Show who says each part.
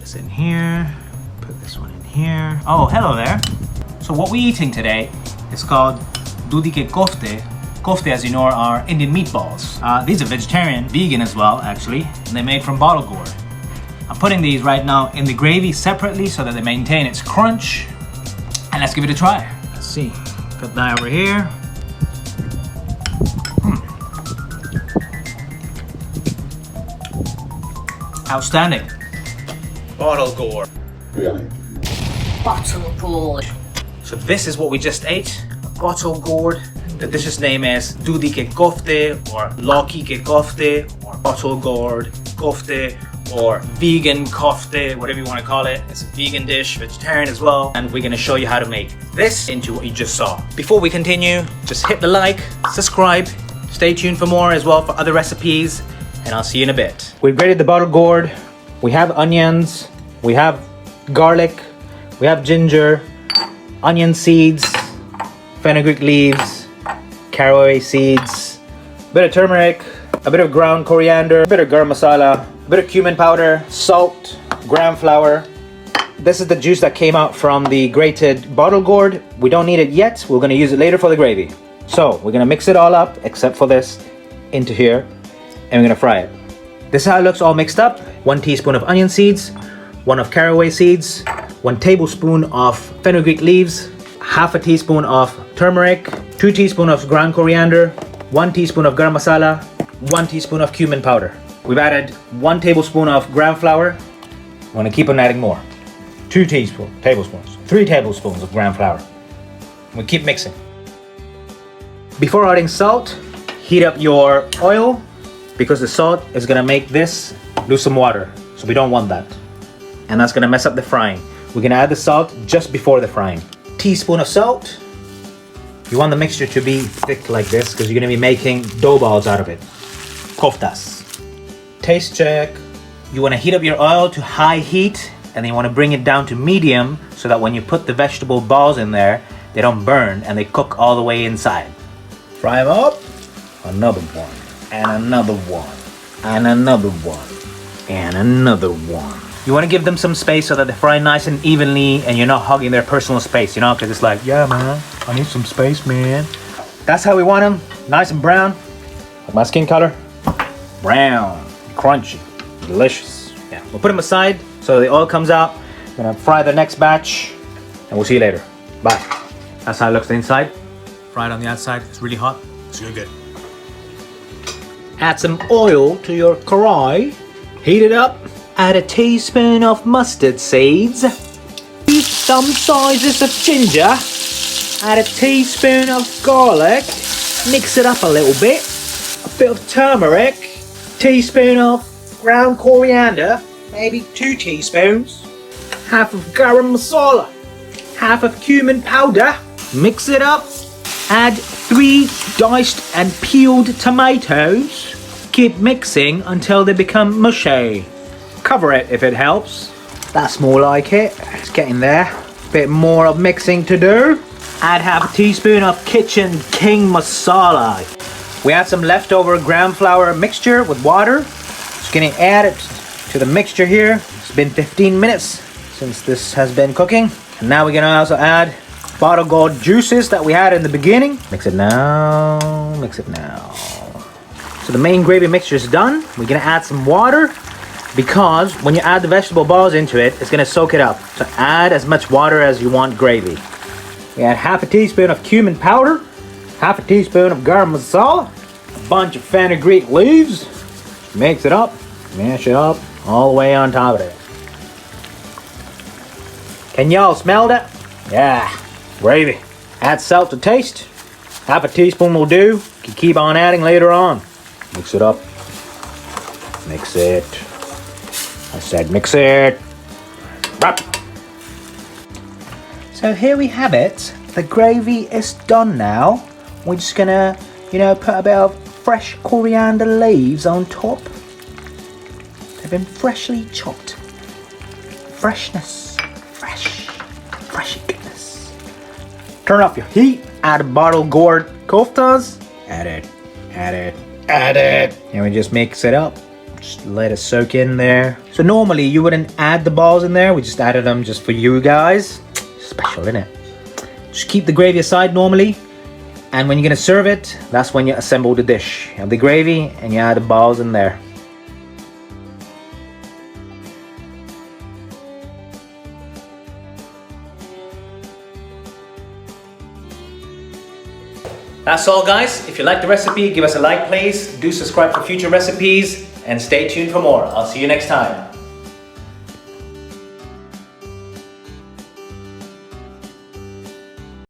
Speaker 1: this in here. Put this one in here. Oh, hello there. So what we're eating today is called Dhoodhi ke kofte. Kofte, as you know, are Indian meatballs. These are vegetarian, vegan as well, actually. And they're made from Bottlegourd. I'm putting these right now in the gravy separately so that they maintain its crunch. And let's give it a try. Let's see. Put that over here. Outstanding. Bottlegourd.
Speaker 2: Really?
Speaker 3: Bottlegourd.
Speaker 1: So this is what we just ate. Bottlegourd. The dish's name is Dhoodhi ke kofte, or Lauki ke kofte, or Bottlegourd kofte, or vegan kofte, whatever you want to call it. It's a vegan dish, vegetarian as well. And we're going to show you how to make this into what you just saw. Before we continue, just hit the like, subscribe, stay tuned for more as well for other recipes, and I'll see you in a bit. We've grated the Bottlegourd. We have onions, we have garlic, we have ginger, onion seeds, fenugreek leaves, caraway seeds, a bit of turmeric, a bit of ground coriander, a bit of garam masala, a bit of cumin powder, salt, gram flour. This is the juice that came out from the grated Bottlegourd. We don't need it yet. We're gonna use it later for the gravy. So we're gonna mix it all up, except for this, into here, and we're gonna fry it. This is how it looks all mixed up. 1 teaspoon of onion seeds, 1 of caraway seeds, 1 tablespoon of fenugreek leaves, half a teaspoon of turmeric, 2 teaspoons of ground coriander, 1 teaspoon of garam masala, 1 teaspoon of cumin powder. We've added 1 tablespoon of gram flour. I'm gonna keep on adding more. 2 tablespoons, 3 tablespoons of gram flour. We keep mixing. Before adding salt, heat up your oil, because the salt is gonna make this lose some water. So we don't want that. And that's gonna mess up the frying. We're gonna add the salt just before the frying. Teaspoon of salt. You want the mixture to be thick like this because you're gonna be making dough balls out of it. Koftas. Taste check. You wanna heat up your oil to high heat, and then you wanna bring it down to medium so that when you put the vegetable balls in there, they don't burn and they cook all the way inside. Fry them up. Another one. And another one. And another one. And another one. You want to give them some space so that they fry nice and evenly and you're not hogging their personal space, you know, because it's like, yeah, man, I need some space, man. That's how we want them. Nice and brown. Like my skin color. Brown. Crunchy. Delicious. Yeah, we'll put them aside so the oil comes out. I'm going to fry the next batch and we'll see you later. Bye. That's how it looks inside. Fried on the outside. It's really hot. It's really good. Add some oil to your curry. Heat it up. Add a teaspoon of mustard seeds. Some sizes of ginger. Add a teaspoon of garlic. Mix it up a little bit. A bit of turmeric. Teaspoon of ground coriander. Maybe 2 teaspoons. Half of garam masala. Half of cumin powder. Mix it up. Add 3 diced and peeled tomatoes. Keep mixing until they become mushy. Cover it if it helps. That's more like it. It's getting there. Bit more of mixing to do. Add half a teaspoon of Kitchen King masala. We add some leftover gram flour mixture with water. Just gonna add it to the mixture here. It's been 15 minutes since this has been cooking. And now we're gonna also add Bottlegourd juices that we had in the beginning. Mix it now, mix it now. So the main gravy mixture is done. We're gonna add some water because when you add the vegetable balls into it, it's gonna soak it up. So add as much water as you want gravy. We add half a teaspoon of cumin powder, half a teaspoon of garam masala, a bunch of fenugreek leaves. Mix it up, mash it up, all the way on top of it. Can y'all smell that? Yeah. Gravy. Add salt to taste. Half a teaspoon will do. You can keep on adding later on. Mix it up. Mix it. I said mix it. Up. So here we have it. The gravy is done now. We're just gonna, put a bit of fresh coriander leaves on top. They've been freshly chopped. Freshness. Freshy goodness. Turn off your heat. Add a Bottlegourd koftas. Add it. And we just mix it up. Just let it soak in there. So normally you wouldn't add the balls in there. We just added them just for you guys. Special, innit? Just keep the gravy aside normally. And when you're gonna serve it, that's when you assemble the dish. You have the gravy and you add the balls in there. That's all, guys. If you like the recipe, give us a like please. Do subscribe for future recipes and stay tuned for more. I'll see you next time.